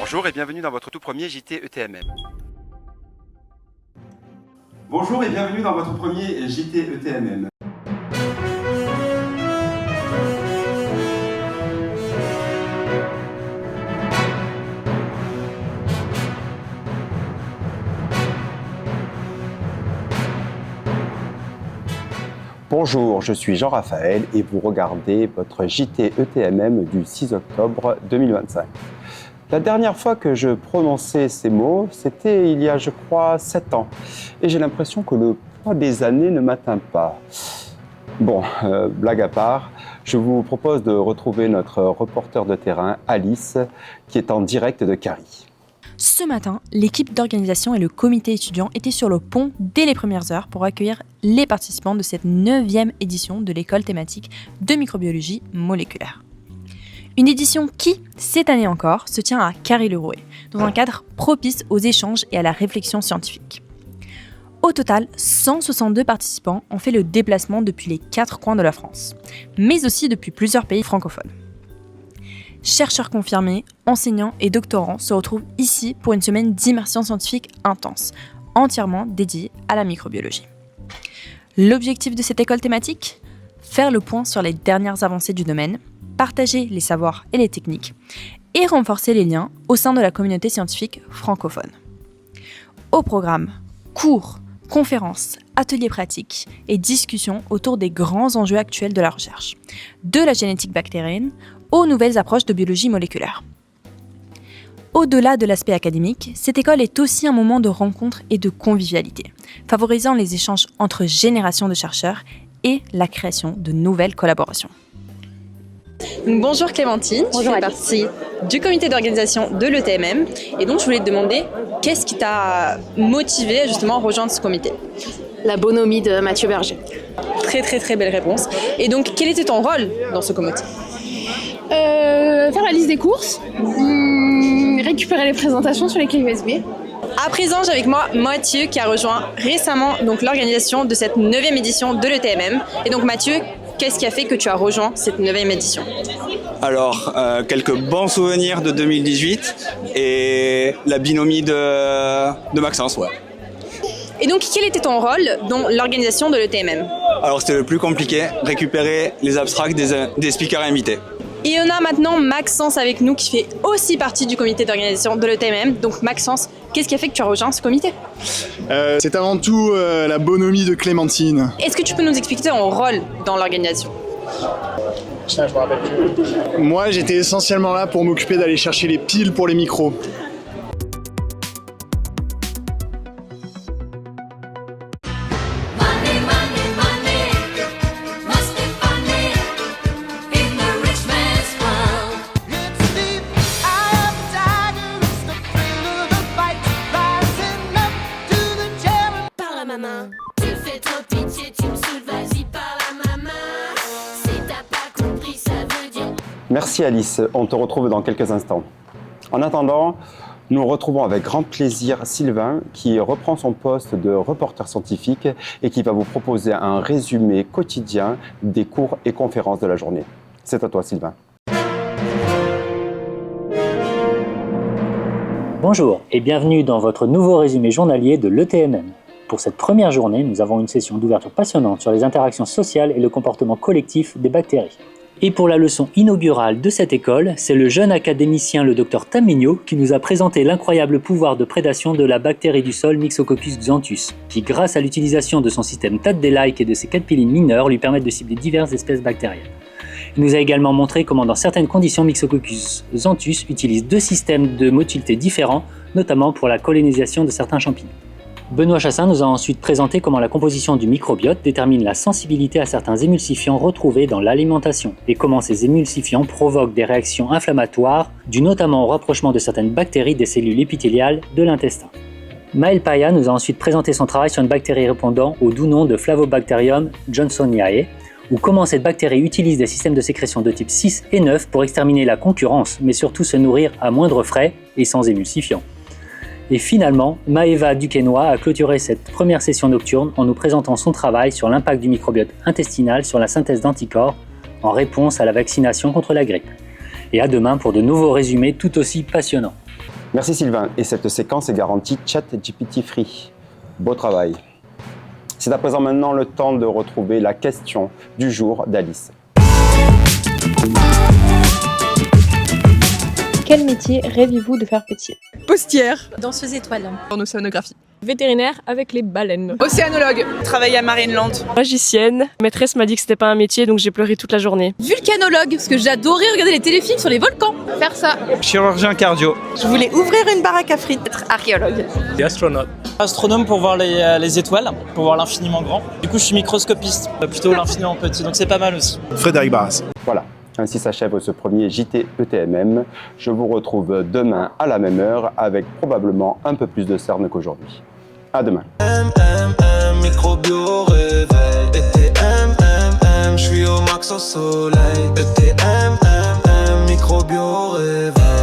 Bonjour et bienvenue dans votre tout premier JT ETMM. Bonjour et bienvenue dans votre premier JT ETMM. Bonjour, je suis Jean-Raphaël et vous regardez votre JT ETMM du 6 octobre 2025. La dernière fois que je prononçais ces mots, c'était il y a, je crois, 7 ans. Et j'ai l'impression que le poids des années ne m'atteint pas. Bon, blague à part, je vous propose de retrouver notre reporter de terrain, Alice, qui est en direct de Carrie. Ce matin, l'équipe d'organisation et le comité étudiant étaient sur le pont dès les premières heures pour accueillir les participants de cette 9e édition de l'école thématique de microbiologie moléculaire. Une édition qui, cette année encore, se tient à Carry-le-Rouet, dans un cadre propice aux échanges et à la réflexion scientifique. Au total, 162 participants ont fait le déplacement depuis les 4 coins de la France, mais aussi depuis plusieurs pays francophones. Chercheurs confirmés, enseignants et doctorants se retrouvent ici pour une semaine d'immersion scientifique intense, entièrement dédiée à la microbiologie. L'objectif de cette école thématique ? Faire le point sur les dernières avancées du domaine, partager les savoirs et les techniques, et renforcer les liens au sein de la communauté scientifique francophone. Au programme, cours, conférences, ateliers pratiques et discussions autour des grands enjeux actuels de la recherche, de la génétique bactérienne aux nouvelles approches de biologie moléculaire. Au-delà de l'aspect académique, cette école est aussi un moment de rencontre et de convivialité, favorisant les échanges entre générations de chercheurs et la création de nouvelles collaborations. Bonjour Clémentine, Bonjour, tu fais partie du comité d'organisation de l'ETMM et donc je voulais te demander qu'est-ce qui t'a motivé justement à rejoindre ce comité ? La bonhomie de Mathieu Berger. Très belle réponse. Et donc quel était ton rôle dans ce comité ? Faire la liste des courses, récupérer les présentations sur les clés USB. À présent, j'ai avec moi Mathieu qui a rejoint récemment donc, l'organisation de cette 9e édition de l'ETMM. Et donc Mathieu, qu'est-ce qui a fait que tu as rejoint cette 9e édition ? Alors, quelques bons souvenirs de 2018 et la binomie de Maxence, ouais. Et donc, quel était ton rôle dans l'organisation de l'ETMM ? Alors, c'était le plus compliqué, récupérer les abstracts des speakers invités. Et on a maintenant Maxence avec nous qui fait aussi partie du comité d'organisation de l'ETMM. Donc Maxence, qu'est-ce qui a fait que tu as rejoint ce comité ? C'est avant tout la bonhomie de Clémentine. Est-ce que tu peux nous expliquer ton rôle dans l'organisation ? Je me rappelle plus. Moi, j'étais essentiellement là pour m'occuper d'aller chercher les piles pour les micros. Tu fais trop pitié, tu me saoules, vas-y par la maman. Si t'as pas compris, ça veut dire... Merci Alice, on te retrouve dans quelques instants. En attendant, nous retrouvons avec grand plaisir Sylvain qui reprend son poste de reporter scientifique et qui va vous proposer un résumé quotidien des cours et conférences de la journée. C'est à toi Sylvain. Bonjour et bienvenue dans votre nouveau résumé journalier de l'ETMM. Pour cette première journée, nous avons une session d'ouverture passionnante sur les interactions sociales et le comportement collectif des bactéries. Et pour la leçon inaugurale de cette école, c'est le jeune académicien le Dr Tamigno qui nous a présenté l'incroyable pouvoir de prédation de la bactérie du sol Myxococcus xanthus, qui grâce à l'utilisation de son système Tad-de-like et de ses caterpillines mineurs lui permettent de cibler diverses espèces bactériennes. Il nous a également montré comment dans certaines conditions Myxococcus xanthus utilise 2 systèmes de motilité différents, notamment pour la colonisation de certains champignons. Benoît Chassin nous a ensuite présenté comment la composition du microbiote détermine la sensibilité à certains émulsifiants retrouvés dans l'alimentation et comment ces émulsifiants provoquent des réactions inflammatoires dues notamment au rapprochement de certaines bactéries des cellules épithéliales de l'intestin. Maël Paya nous a ensuite présenté son travail sur une bactérie répondant au doux nom de Flavobacterium johnsoniae, ou comment cette bactérie utilise des systèmes de sécrétion de type 6 et 9 pour exterminer la concurrence, mais surtout se nourrir à moindre frais et sans émulsifiants. Et finalement, Maëva Duquesnoy a clôturé cette première session nocturne en nous présentant son travail sur l'impact du microbiote intestinal sur la synthèse d'anticorps en réponse à la vaccination contre la grippe. Et à demain pour de nouveaux résumés tout aussi passionnants. Merci Sylvain. Et cette séquence est garantie ChatGPT Free. Beau travail. C'est à présent maintenant le temps de retrouver la question du jour d'Alice. Quel métier rêvez-vous de faire petit? Postière, Danseuse étoile. en océanographie. Vétérinaire avec les baleines. Océanologue. Travaille à Marineland. Magicienne. Maîtresse m'a dit que c'était pas un métier, donc j'ai pleuré toute la journée. Vulcanologue, parce que j'adorais regarder les téléfilms sur les volcans. Faire ça. Chirurgien cardio. Je voulais ouvrir une baraque à frites. Être archéologue. Et astronaute. Astronome pour voir les étoiles, pour voir l'infiniment grand. Du coup, je suis microscopiste, plutôt l'infiniment petit, donc c'est pas mal aussi. Frédéric Barras. Voilà. Ainsi s'achève ce premier JT ETMM. Je vous retrouve demain à la même heure avec probablement un peu plus de cernes qu'aujourd'hui. À demain. Microbio réveil. ETMM, je suis au max au soleil. ETMM, microbio réveil.